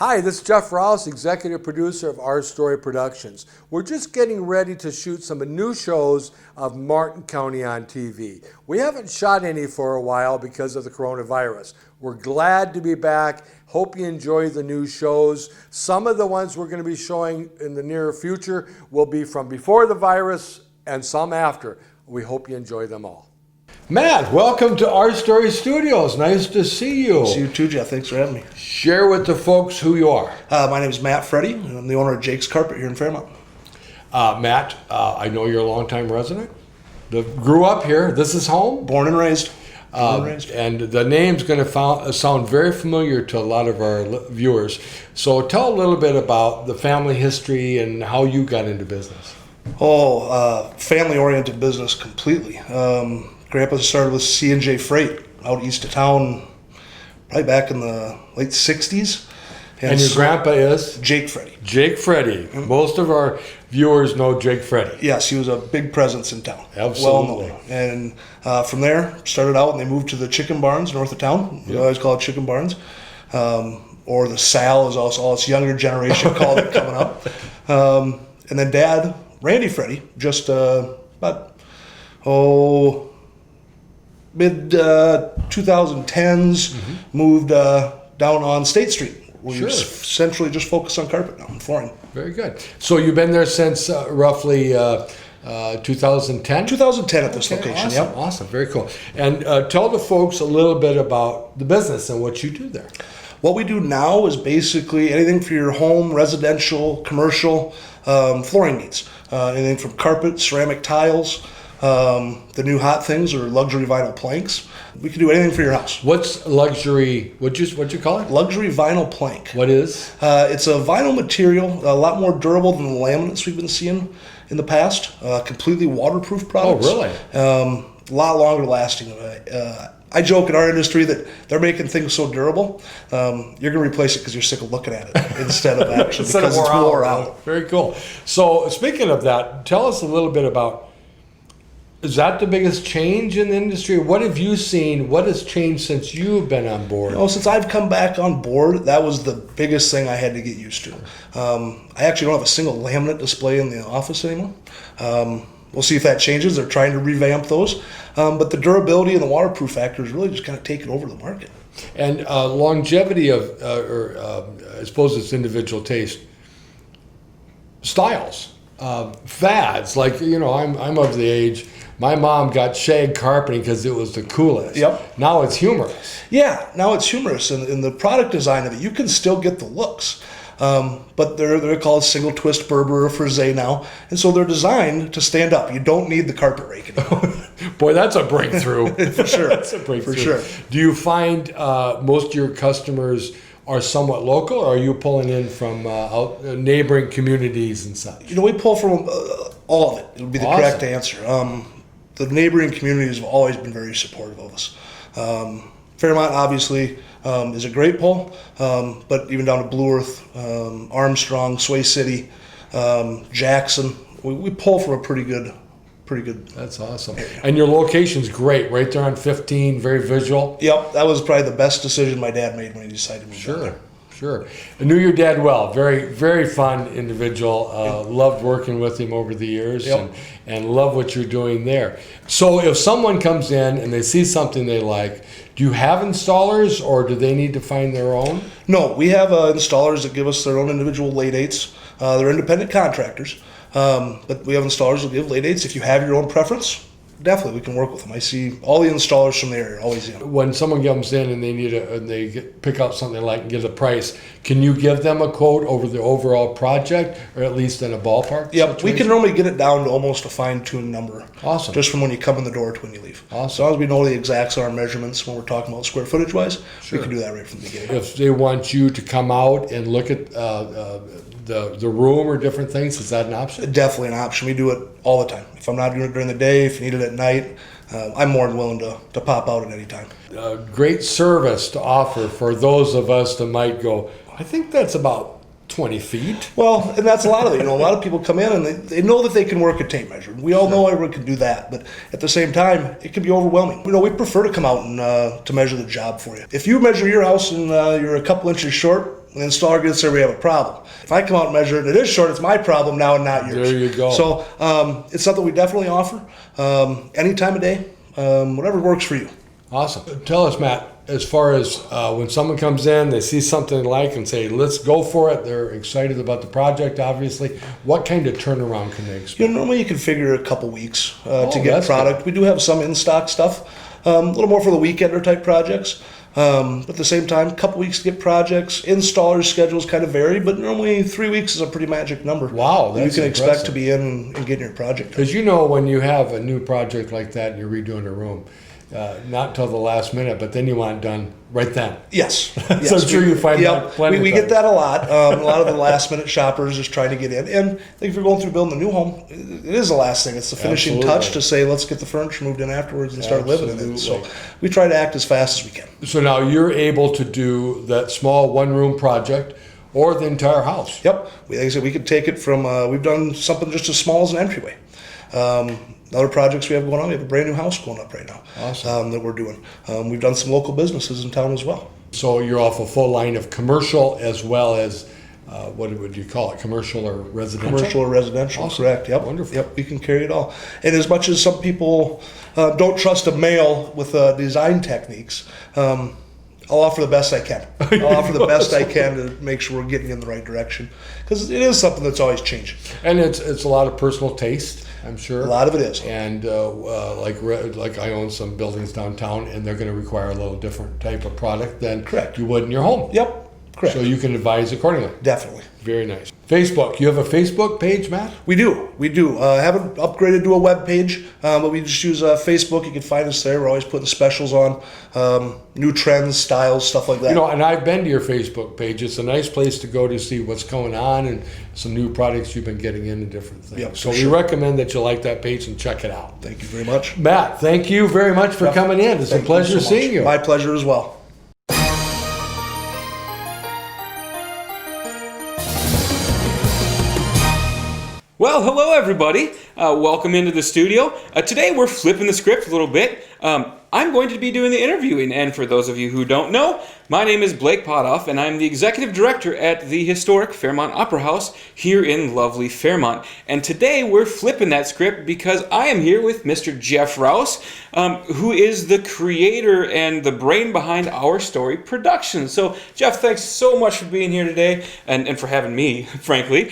Hi, this is Jeff Rouse, executive producer of Our Story Productions. We're just getting ready to shoot some new shows of Martin County on TV. We haven't shot any for a while because of the coronavirus. We're glad to be back. Hope you enjoy the new shows. Some of the ones we're going to be showing in the near future will be from before the virus and some after. We hope you enjoy them all. Matt, welcome to Our Story Studios. Nice to see you. See you too, Jeff. Thanks for having me. Share with the folks who you are. My name is Matt Fretty, and I'm the owner of Jake's Carpet here in Fairmont. Matt, I know you're a longtime resident. Grew up here. This is home. Born and raised. And the name's going to sound very familiar to a lot of our viewers. So tell a little bit about the family history and how you got into business. Family-oriented business completely. Grandpa started with C&J Freight out east of town, probably back in the late 60s. And your grandpa is? Jake Fretty. Jake Fretty. Mm-hmm. Most of our viewers know Jake Fretty. Yes, he was a big presence in town. Absolutely. Well known. And from there, started out and they moved to the chicken barns north of town. We always call it chicken barns. Or the Sal is also all its younger generation called it coming up. And then Dad, Randy Fretty, just mid 2010s, moved down on State Street. We essentially just focus on carpet now and flooring. Very good. So you've been there since roughly 2010? 2010 at this location, awesome, yep. Awesome, very cool. And tell the folks a little bit about the business and what you do there. What we do now is basically anything for your home, residential, commercial, flooring needs. Anything from carpet, ceramic tiles. The new hot things are luxury vinyl planks. We can do anything for your house. What's luxury? What'd you call it? Luxury vinyl plank. What is? It's a vinyl material, a lot more durable than the laminates we've been seeing in the past. Completely waterproof products. Oh, really? A lot longer lasting. I joke in our industry that they're making things so durable, you're going to replace it because you're sick of looking at it instead of actually because it's wore out. Very cool. So speaking of that, tell us a little bit about, is that the biggest change in the industry? What have you seen? What has changed since you've been on board? Since I've come back on board, that was the biggest thing I had to get used to. I actually don't have a single laminate display in the office anymore. We'll see if that changes. They're trying to revamp those. But the durability and the waterproof factor is really just kind of taking over the market. And longevity of, I suppose it's individual taste, styles, fads. Like, I'm of the age, my mom got shag carpeting because it was the coolest. Yep. Now it's humorous. Yeah, now it's humorous. And in the product design of it, you can still get the looks. But they're called single twist Berber or Frisé now, and so they're designed to stand up. You don't need the carpet rake anymore. Boy, that's a breakthrough. For sure. That's a breakthrough. For sure. Do you find most of your customers are somewhat local, or are you pulling in from neighboring communities and such? We pull from all of it. It would be the correct answer. The neighboring communities have always been very supportive of us. Fairmont, obviously, is a great pull, but even down to Blue Earth, Armstrong, Sway City, Jackson, we pull from a pretty good. That's awesome. Area. And your location's great, right there on 15, very visual. Yep, that was probably the best decision my dad made when he decided to move down there. Sure. I knew your dad well. Very, very fun individual. Loved working with him over the years, and love what you're doing there. So if someone comes in and they see something they like, do you have installers, or do they need to find their own? No, we have installers that give us their own individual lay dates. They're independent contractors, but we have installers that give lay dates. If you have your own preference, definitely we can work with them. I see all the installers from the area always in. When someone comes in and they need pick out something they like and give a price, can you give them a quote over the overall project, or at least in a ballpark? Yep, situation? we can normally get it down to almost a fine-tuned number. Awesome. Just from when you come in the door to when you leave. Awesome. As long as we know the exacts on our measurements when we're talking about square footage-wise, we can do that right from the beginning. If they want you to come out and look at the room or different things, is that an option? Definitely an option. We do it all the time. If I'm not doing it during the day, if you need it at night, I'm more than willing to pop out at any time. Great service to offer for those of us that might go, I think that's about 20 feet. Well, and that's a lot of it. A lot of people come in and they know that they can work a tape measure. We all know everyone can do that, but at the same time, it can be overwhelming. We prefer to come out and to measure the job for you. If you measure your house and you're a couple inches short, When the installer gets there, we have a problem. If I come out and measure it, it is short, it's my problem now and not yours. There you go. So it's something we definitely offer any time of day, whatever works for you. Awesome. Tell us, Matt, as far as when someone comes in, they see something they like and say, let's go for it. They're excited about the project, obviously. What kind of turnaround can they expect? Normally you can figure a couple weeks to get product. Good. We do have some in-stock stuff, a little more for the weekender type projects. But at the same time, a couple weeks to get projects. Installers' schedules kind of vary, but normally 3 weeks is a pretty magic number. Wow, that's you can impressive. expect to be in and getting your project done. Because when you have a new project like that and you're redoing a room, not until the last minute, but then you want it done right then. Yes. So I'm sure you find that plenty we of get that a lot. A lot of the last minute shoppers just trying to get in. And I think if you're going through building a new home, it is the last thing. It's the finishing touch to say, let's get the furniture moved in afterwards and start living in it. So we try to act as fast as we can. So now you're able to do that small one-room project or the entire house. Yep. Like I said, we could take it from, we've done something just as small as an entryway. Other projects we have going on, we have a brand new house going up right now. Awesome. That we're doing. We've done some local businesses in town as well. So you're off a full line of commercial as well as, what would you call it, commercial or residential? Commercial or residential, awesome. Correct. Yep. Wonderful. Yep, we can carry it all. And as much as some people don't trust a male with design techniques, I'll offer the best I can. I'll offer the best I can to make sure we're getting in the right direction. Because it is something that's always changing. And it's a lot of personal taste, I'm sure. A lot of it is. And like I own some buildings downtown, and they're going to require a little different type of product than you would in your home. Yep. Correct. So you can advise accordingly. Definitely. Very nice. Facebook. You have a Facebook page, Matt? We do. Haven't upgraded to a web page, but we just use Facebook. You can find us there. We're always putting specials on, new trends, styles, stuff like that. And I've been to your Facebook page. It's a nice place to go to see what's going on and some new products you've been getting into different things. Yep, so we recommend that you like that page and check it out. Thank you very much. Matt, thank you very much for coming in. It's a pleasure seeing you. My pleasure as well. Well, hello everybody. Welcome into the studio. Today we're flipping the script a little bit. I'm going to be doing the interviewing, and for those of you who don't know, my name is Blake Potthoff, and I'm the executive director at the historic Fairmont Opera House here in lovely Fairmont. And today we're flipping that script because I am here with Mr. Jeff Rouse, who is the creator and the brain behind Our Story Productions. So, Jeff, thanks so much for being here today and for having me, frankly.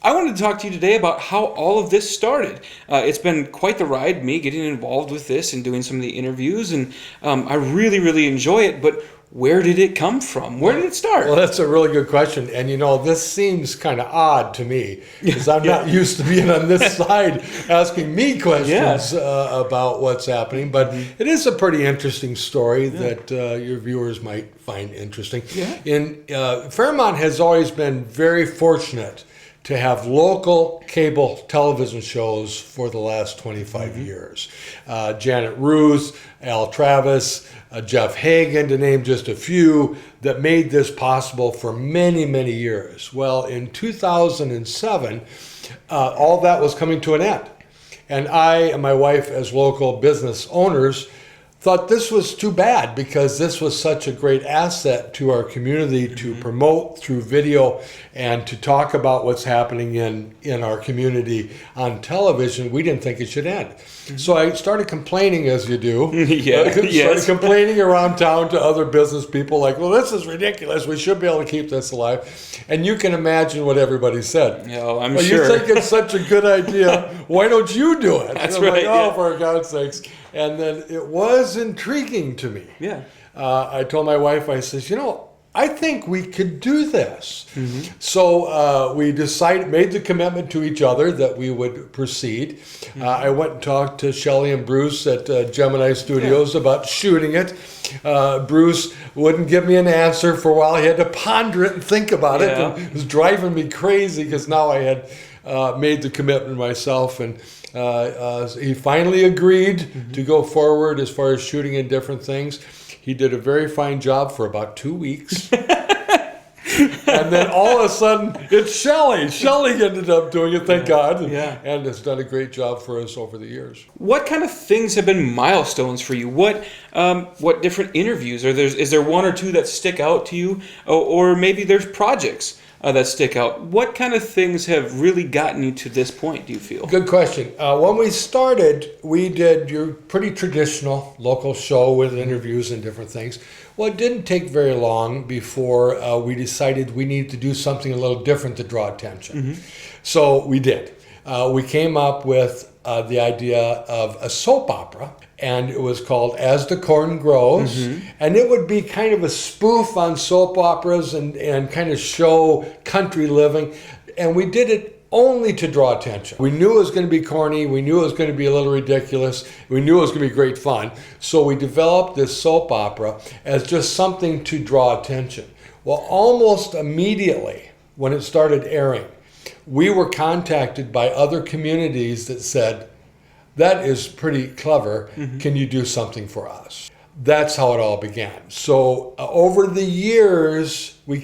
I wanted to talk to you today about how all of this started. It's been quite the ride, me getting involved with this and doing some of the interviews, and I really, really enjoy it, but where did it come from? Where did it start? Well, that's a really good question. And this seems kind of odd to me because I'm not used to being on this side asking me questions about what's happening. But it is a pretty interesting story that your viewers might find interesting. Yeah. Fairmont has always been very fortunate to have local cable television shows for the last 25 years. Janet Rouse, Al Travis, Jeff Hagan, to name just a few, that made this possible for many, many years. Well, in 2007, all that was coming to an end. And I and my wife, as local business owners, thought this was too bad because this was such a great asset to our community to promote through video and to talk about what's happening in our community on television. We didn't think it should end. So I started complaining, as you do. Started complaining around town to other business people like, well, this is ridiculous. We should be able to keep this alive. And you can imagine what everybody said. I'm well, sure. You think it's such a good idea. Why don't you do it? That's right. Like, for God's sakes. And then it was intriguing to me. Yeah. I told my wife, I says, I think we could do this. So we made the commitment to each other that we would proceed. I went and talked to Shelley and Bruce at Gemini Studios about shooting it. Bruce wouldn't give me an answer for a while. He had to ponder it and think about it. And it was driving me crazy because now I had made the commitment myself. And he finally agreed to go forward as far as shooting in different things. He did a very fine job for about 2 weeks. And then all of a sudden, it's Shelley. Shelley ended up doing it, thank God. And has done a great job for us over the years. What kind of things have been milestones for you? What different interviews? Is there one or two that stick out to you? Or maybe there's projects that stick out. What kind of things have really gotten you to this point, do you feel? Good question. When we started, we did your pretty traditional local show with interviews and different things. Well, it didn't take very long before we decided we needed to do something a little different to draw attention. So we did. We came up with the idea of a soap opera, and it was called As the Corn Grows, and it would be kind of a spoof on soap operas and kind of show country living, and we did it only to draw attention. We knew it was going to be corny, we knew it was going to be a little ridiculous, we knew it was going to be great fun, so we developed this soap opera as just something to draw attention. Well, almost immediately when it started airing, we were contacted by other communities that said, that is pretty clever. Can you do something for us? That's how it all began. So over the years, we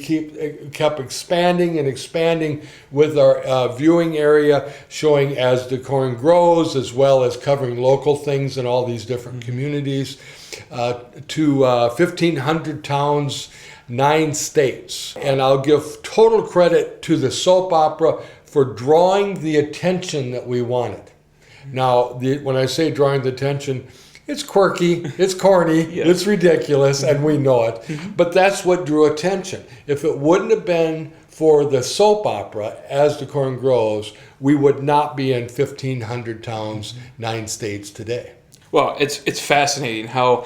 kept expanding and expanding with our viewing area, showing As the Corn Grows, as well as covering local things in all these different communities, to 1,500 towns, 9 states. And I'll give total credit to the soap opera for drawing the attention that we wanted. Now, when I say drawing the attention, it's quirky, it's corny, it's ridiculous, and we know it. But that's what drew attention. If it wouldn't have been for the soap opera, As the Corn Grows, we would not be in 1,500 towns, 9 states today. Well, it's fascinating how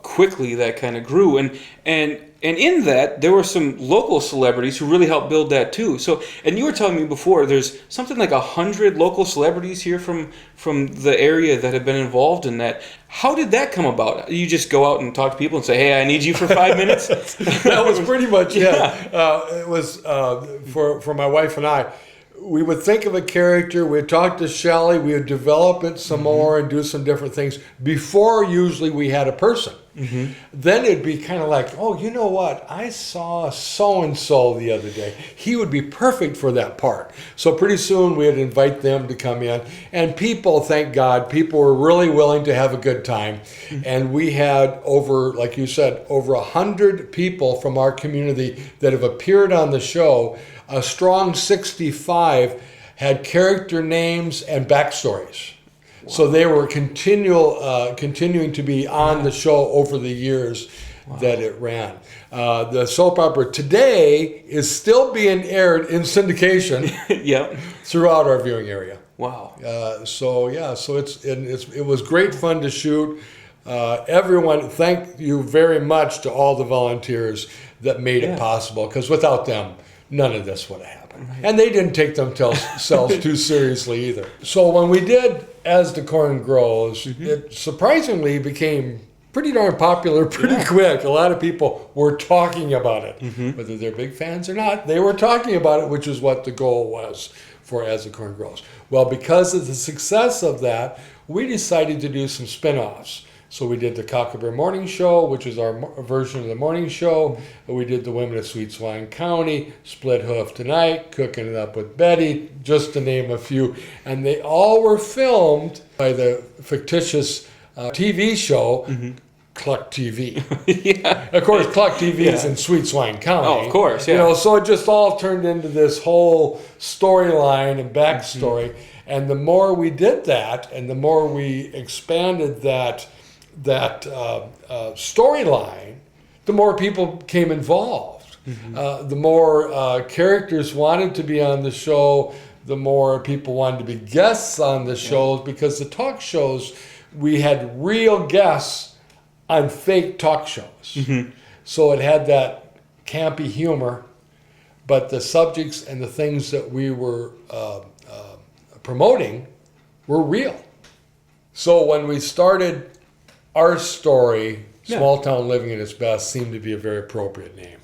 quickly that kind of grew, and in that there were some local celebrities who really helped build that too. So, and you were telling me before, there's something like 100 local celebrities here from the area that have been involved in that. How did that come about? You just go out and talk to people and say, "Hey, I need you for 5 minutes." That was pretty much it. It was for my wife and I. We would think of a character, we'd talk to Shelley, we would develop it some more and do some different things before usually we had a person. Then it'd be kind of like, oh, you know what? I saw so-and-so the other day. He would be perfect for that part. So pretty soon we'd invite them to come in. And people, thank God, people were really willing to have a good time. And we had over, like you said, over 100 people from our community that have appeared on the show. A strong 65 had character names and backstories. Wow. So they were continuing to be on the show over the years that it ran. The soap opera today is still being aired in syndication throughout our viewing area. Wow. So it was great fun to shoot. Everyone, thank you very much to all the volunteers that made it possible, because without them, none of this would have happened. Right. And they didn't take themselves too seriously either. So when we did As the Corn Grows, it surprisingly became pretty darn popular pretty quick. A lot of people were talking about it. Whether they're big fans or not, they were talking about it, which is what the goal was for As the Corn Grows. Well, because of the success of that, we decided to do some spin-offs. So we did the Cockleberry Morning Show, which is our version of the morning show. We did the Women of Sweet Swan County, Split Hoof Tonight, Cooking It Up with Betty, just to name a few. And they all were filmed by the fictitious TV show, Cluck TV. Of course, Cluck TV is in Sweet Swan County. Oh, of course, So it just all turned into this whole storyline and backstory. And the more we did that, and the more we expanded that storyline, the more people became involved. The more characters wanted to be on the show, the more people wanted to be guests on the shows, because the talk shows, we had real guests on fake talk shows. So it had that campy humor, but the subjects and the things that we were promoting were real. So when we started our story, Small Town Living at Its Best, seemed to be a very appropriate name.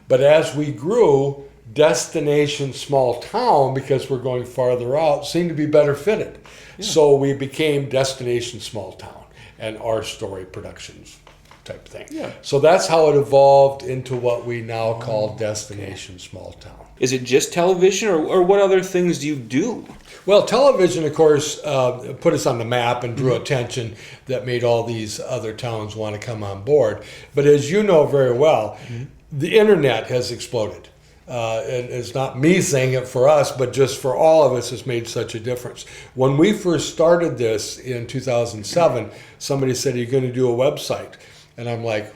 But as we grew, Destination Small Town, because we're going farther out, seemed to be better fitted. So we became Destination Small Town and Our Story Productions. type thing. Yeah. So that's how it evolved into what we now call Destination Small Town. Is it just television, or what other things do you do? Well, television, of course, put us on the map and drew attention that made all these other towns want to come on board. But as you know very well, the internet has exploded. And it's not me saying it for us, but just for all of us, it's made such a difference. When we first started this in 2007, somebody said, "Are you going to do a website?" And I'm like,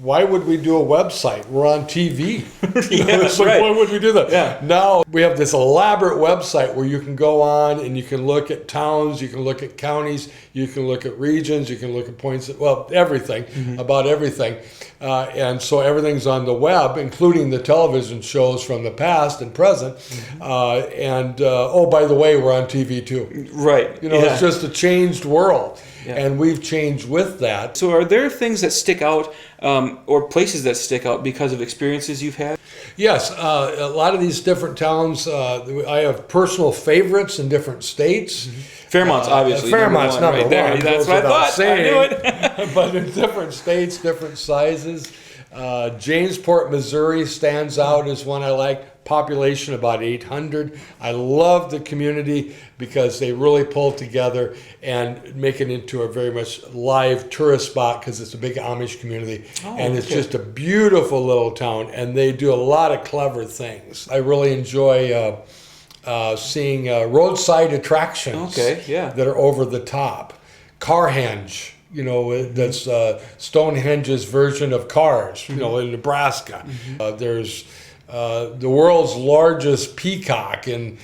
why would we do a website? We're on TV. It's like, right. why would we do that? Yeah. Now we have this elaborate website where you can go on and you can look at towns, you can look at counties, you can look at regions, you can look at points, everything, about everything. And so everything's on the web, including the television shows from the past and present. Oh, by the way, we're on TV too. Right. It's just a changed world. Yeah. And we've changed with that. So are there things that stick out, or places that stick out because of experiences you've had? Yes, a lot of these different towns, I have personal favorites in different states. Fairmont's obviously Fairmont's number one. There. That's what I thought. I knew it. But in different states, different sizes. Jamesport, Missouri stands out as one I like. Population about 800. I love the community because they really pull together and make it into a very much live tourist spot because it's a big Amish community. And it's just a beautiful little town, and they do a lot of clever things. I really enjoy seeing roadside attractions that are over the top. Carhenge, that's Stonehenge's version of Cars, in Nebraska. There's the world's largest peacock in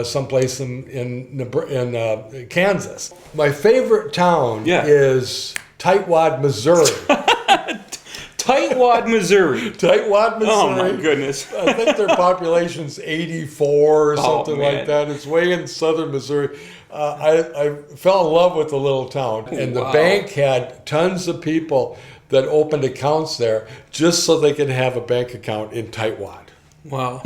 someplace in Kansas. My favorite town is Tightwad, Missouri. Tightwad, Missouri. Tightwad, Missouri. Oh my goodness. I think their population's 84 or something like that. It's way in southern Missouri. I fell in love with the little town, and the bank had tons of people that opened accounts there just so they could have a bank account in Tightwad. Wow.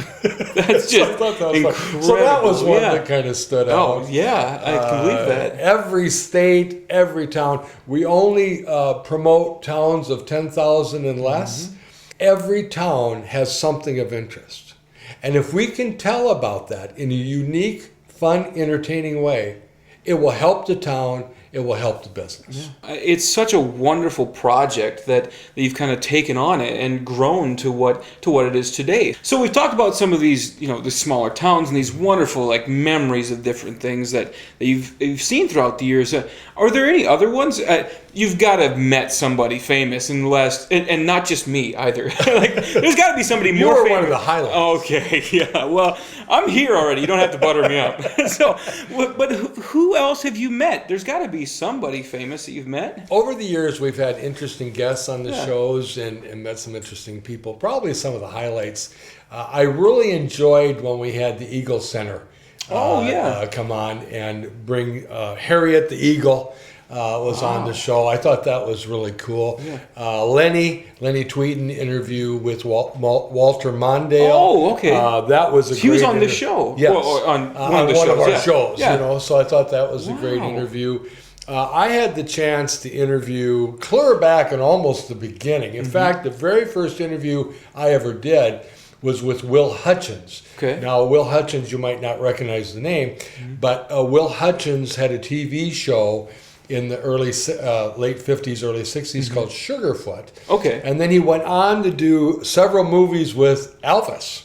That's just incredible. So that was one that kind of stood out. Oh, yeah. I can believe that. Every state, every town. We only promote towns of 10,000 and less. Every town has something of interest. And if we can tell about that in a unique, fun, entertaining way, it will help the town. It will help the business. Yeah. It's such a wonderful project that you've kind of taken on it and grown to what it is today. So we've talked about some of these, the smaller towns and these wonderful memories of different things that you've seen throughout the years. Are there any other ones? You've got to have met somebody famous in the last, and not just me either. There's got to be somebody more famous. You were one of the highlights. Okay, yeah. Well, I'm here already. You don't have to butter me up. But who else have you met? There's got to be somebody famous that you've met. Over the years, we've had interesting guests on the shows and met some interesting people. Probably some of the highlights. I really enjoyed when we had the Eagle Center come on and bring Harriet the Eagle. Was on the show. I thought that was really cool. Yeah. Lenny Tweeten interview with Walter Mondale. Oh, okay. That was a great He was on the show. Yes. Or on one of our shows. Yeah. So I thought that was a great interview. I had the chance to interview clear back in almost the beginning. In fact, the very first interview I ever did was with Will Hutchins. Okay. Now, Will Hutchins, you might not recognize the name, but Will Hutchins had a TV show in the late 50s, early 60s called Sugarfoot. Okay. And then he went on to do several movies with Elvis.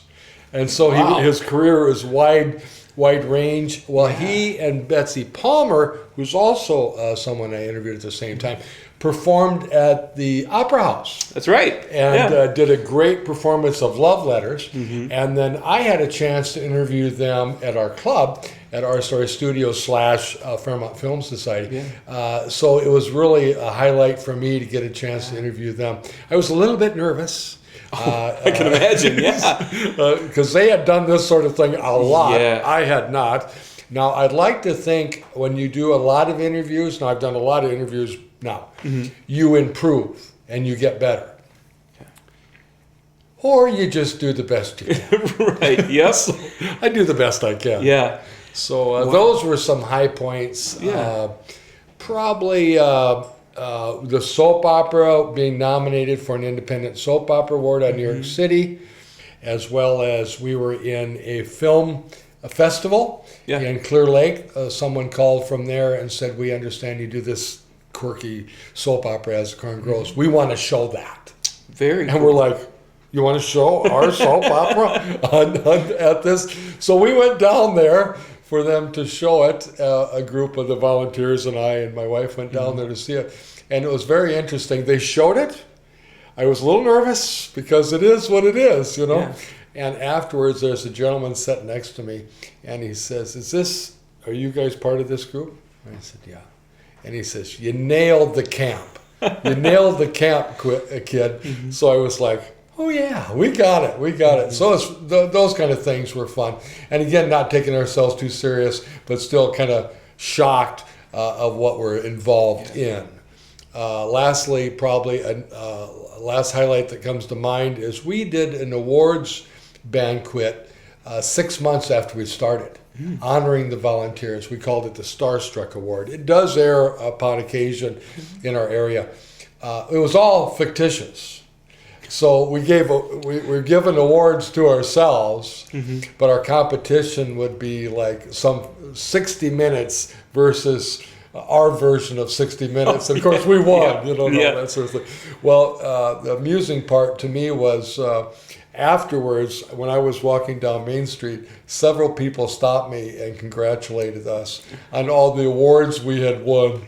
And so his career is wide range. Well, he and Betsy Palmer, who's also someone I interviewed at the same time, performed at the Opera House. That's right. And did a great performance of Love Letters. And then I had a chance to interview them at our club, at Our Story Studios / Fairmont Film Society. So it was really a highlight for me to get a chance to interview them. I was a little bit nervous. I can imagine, because they had done this sort of thing a lot. Yeah. I had not. Now, I'd like to think when you do a lot of interviews, now I've done a lot of interviews now, you improve and you get better. Or you just do the best you can. Right, yep. So I do the best I can. Yeah. So those were some high points. Yeah. Probably the soap opera being nominated for an independent soap opera award at New York City, as well as we were in a festival in Clear Lake. Someone called from there and said, "We understand you do this quirky soap opera as the current grows. We want to show that." Very And we're like, "You want to show our soap opera at this?" So we went down there for them to show it. A group of the volunteers and I and my wife went down there to see it. And it was very interesting. They showed it. I was a little nervous because it is what it is, you know. Yeah. And afterwards, there's a gentleman sitting next to me, and he says, are you guys part of this group? And I said, yeah. And he says, "You nailed the camp. You nailed the camp, kid." So I was like, "Oh yeah, we got it. So those kind of things were fun. And again, not taking ourselves too serious, but still kind of shocked of what we're involved in. Lastly, probably last highlight that comes to mind is we did an awards banquet 6 months after we started, honoring the volunteers. We called it the Starstruck Award. It does air upon occasion in our area. It was all fictitious. So we're giving awards to ourselves, but our competition would be like some 60 minutes versus our version of 60 minutes. And of course we won, that sort of thing. Well, the amusing part to me was afterwards, when I was walking down Main Street, several people stopped me and congratulated us on all the awards we had won.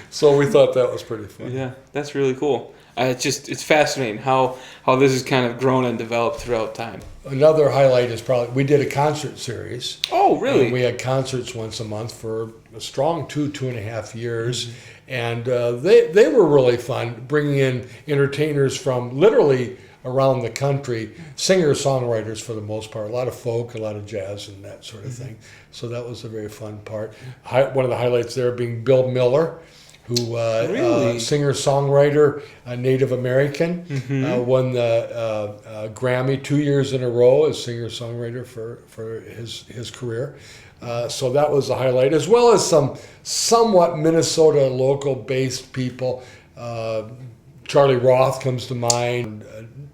So we thought that was pretty fun. Yeah, that's really cool. It's fascinating how this has kind of grown and developed throughout time. Another highlight is probably we did a concert series. Oh, really? And we had concerts once a month for a strong 2.5 years. And they were really fun, bringing in entertainers from literally around the country, singer-songwriters for the most part, a lot of folk, a lot of jazz and that sort of thing. So that was a very fun part. One of the highlights there being Bill Miller, who Really? Singer-songwriter, Native American, won the Grammy 2 years in a row as singer-songwriter for his career. So that was a highlight, as well as some somewhat Minnesota local-based people. Charlie Roth comes to mind,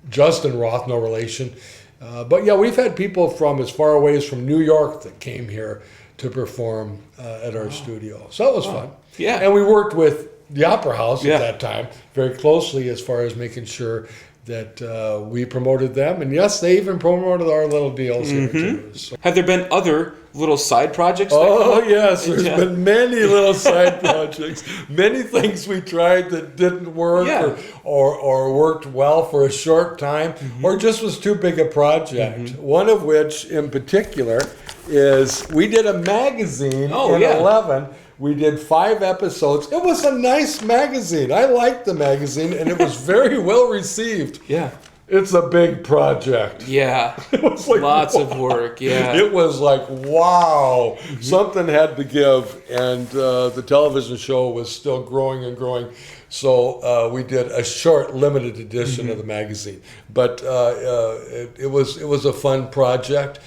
Justin Roth, no relation. But yeah, we've had people from as far away as from New York that came here to perform at our studio. So that was fun. Yeah. And we worked with the Opera House at that time very closely as far as making sure that we promoted them. And yes, they even promoted our little deals here too. So. Have there been other little side projects? Oh yes, there's been many little side projects, many things we tried that didn't work or worked well for a short time or just was too big a project. One of which in particular is we did a magazine in 11. We did 5 episodes. It was a nice magazine. I liked the magazine, and it was very well received. Yeah. It's a big project. Yeah. It was like, lots of work. Yeah. It was like, wow. Something had to give, and the television show was still growing and growing. So we did a short, limited edition of the magazine. But it was a fun project.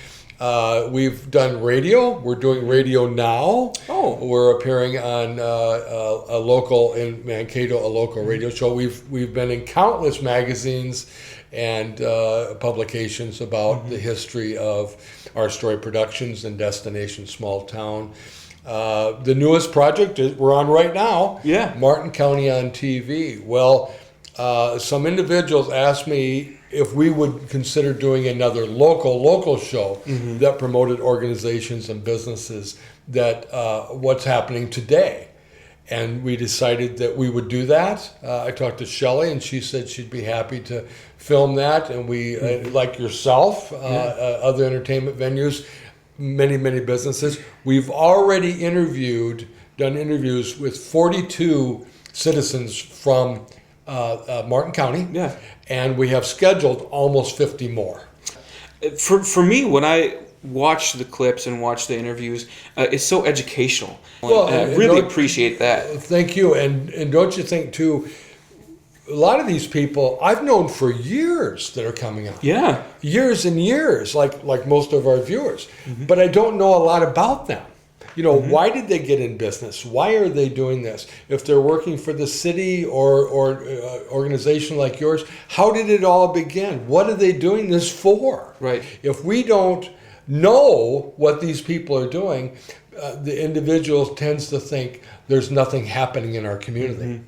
We've done radio. We're doing radio now. Oh. We're appearing on a local in Mankato, a local radio show. We've been in countless magazines and publications about the history of Our Story Productions and Destination Small Town. The newest project we're on right now. Yeah. Martin County on TV. Well, some individuals asked me if we would consider doing another local show that promoted organizations and businesses that what's happening today. And we decided that we would do that. I talked to Shelley, and she said she'd be happy to film that. And we, like yourself, other entertainment venues, many businesses. We've already done interviews with 42 citizens from Martin County. Yeah. And we have scheduled almost 50 more. For me, when I watch the clips and watch the interviews, it's so educational. Well, I really appreciate that. Thank you. And don't you think, too, a lot of these people I've known for years that are coming out. Yeah. Years and years, like most of our viewers. But I don't know a lot about them. You know, why did they get in business? Why are they doing this? If they're working for the city or organization like yours, how did it all begin? What are they doing this for? Right. If we don't know what these people are doing, the individual tends to think there's nothing happening in our community.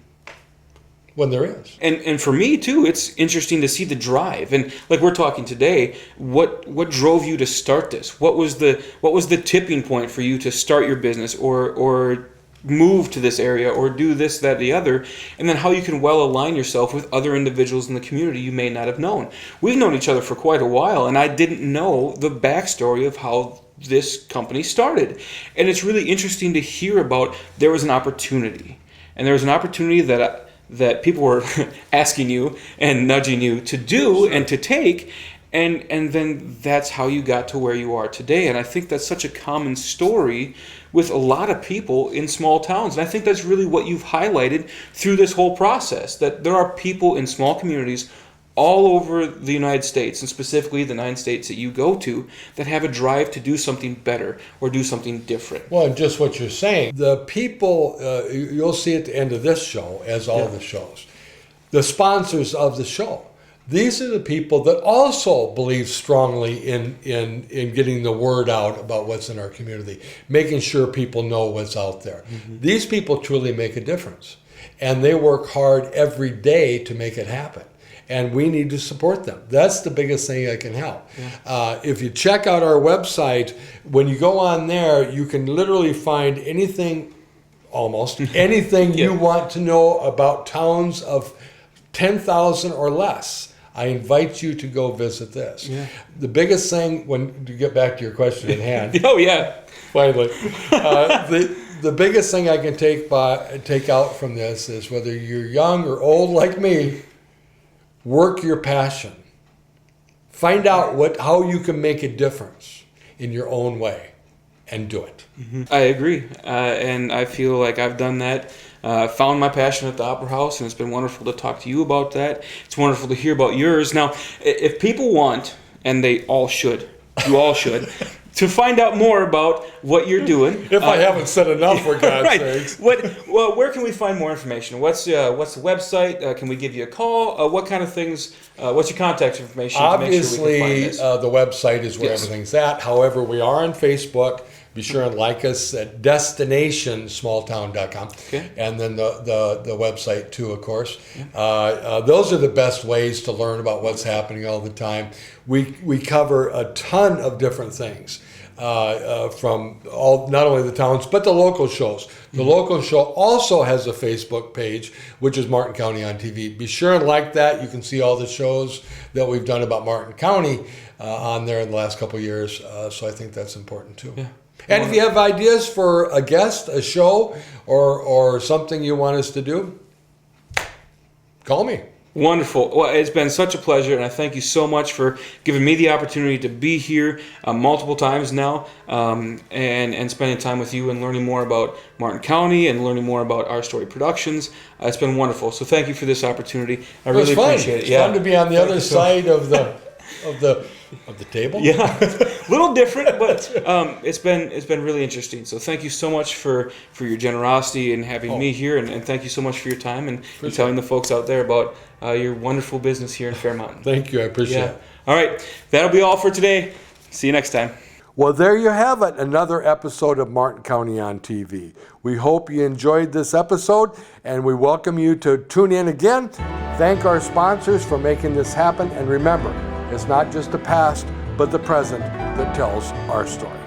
When there is. And for me too, it's interesting to see the drive. And like we're talking today, what drove you to start this? What was the tipping point for you to start your business or move to this area or do this, that, the other, and then how you can well align yourself with other individuals in the community you may not have known. We've known each other for quite a while, and I didn't know the backstory of how this company started. And it's really interesting to hear about there was an opportunity. And there was an opportunity that people were asking you and nudging you to do and to take, and then that's how you got to where you are today. And I think that's such a common story with a lot of people in small towns. And I think that's really what you've highlighted through this whole process, that there are people in small communities all over the United States, and specifically the 9 states that you go to, that have a drive to do something better or do something different. Well, and just what you're saying, the people, you'll see at the end of this show, as all the shows, the sponsors of the show. These are the people that also believe strongly in getting the word out about what's in our community, making sure people know what's out there. These people truly make a difference, and they work hard every day to make it happen. And we need to support them. That's the biggest thing that can help. If you check out our website, when you go on there, you can literally find anything, almost anything you want to know about towns of 10,000 or less. I invite you to go visit this. The biggest thing, to get back to your question at hand. Oh yeah, finally. The biggest thing I can take out from this is, whether you're young or old like me, work your passion. Find out how you can make a difference in your own way, and do it. I agree, and I feel like I've done that. Found my passion at the Opera House, and it's been wonderful to talk to you about that. It's wonderful to hear about yours. Now, if people want, and they all should, you all should, to find out more about what you're doing. If I haven't said enough, for God's sakes. Where can we find more information? What's the website? Can we give you a call? What kind of things? What's your contact information? Obviously, to make sure we can find this? The website is where everything's at. However, we are on Facebook. Be sure and like us at destinationsmalltown.com. Okay. And then the website too, of course. Those are the best ways to learn about what's happening all the time. We cover a ton of different things, from not only the towns, but the local shows. The local show also has a Facebook page, which is Martin County on TV. Be sure and like that. You can see all the shows that we've done about Martin County on there in the last couple of years. So I think that's important too. Yeah. And if you have ideas for a guest, a show, or something you want us to do, call me. Wonderful. Well, it's been such a pleasure, and I thank you so much for giving me the opportunity to be here multiple times now, and spending time with you and learning more about Martin County and learning more about Our Story Productions. It's been wonderful. So thank you for this opportunity. I really appreciate it. It's fun to be on the other side of the table. Yeah, a little different, but it's been really interesting. So thank you so much for your generosity and having me here, and thank you so much for your time and telling the folks out there about your wonderful business here in Fairmont. Thank you, I appreciate it. All right, that'll be all for today. See you next time. Well, there you have it, another episode of Martin County on TV. We hope you enjoyed this episode, and we welcome you to tune in again. Thank our sponsors for making this happen, and remember, it's not just the past, but the present that tells our story.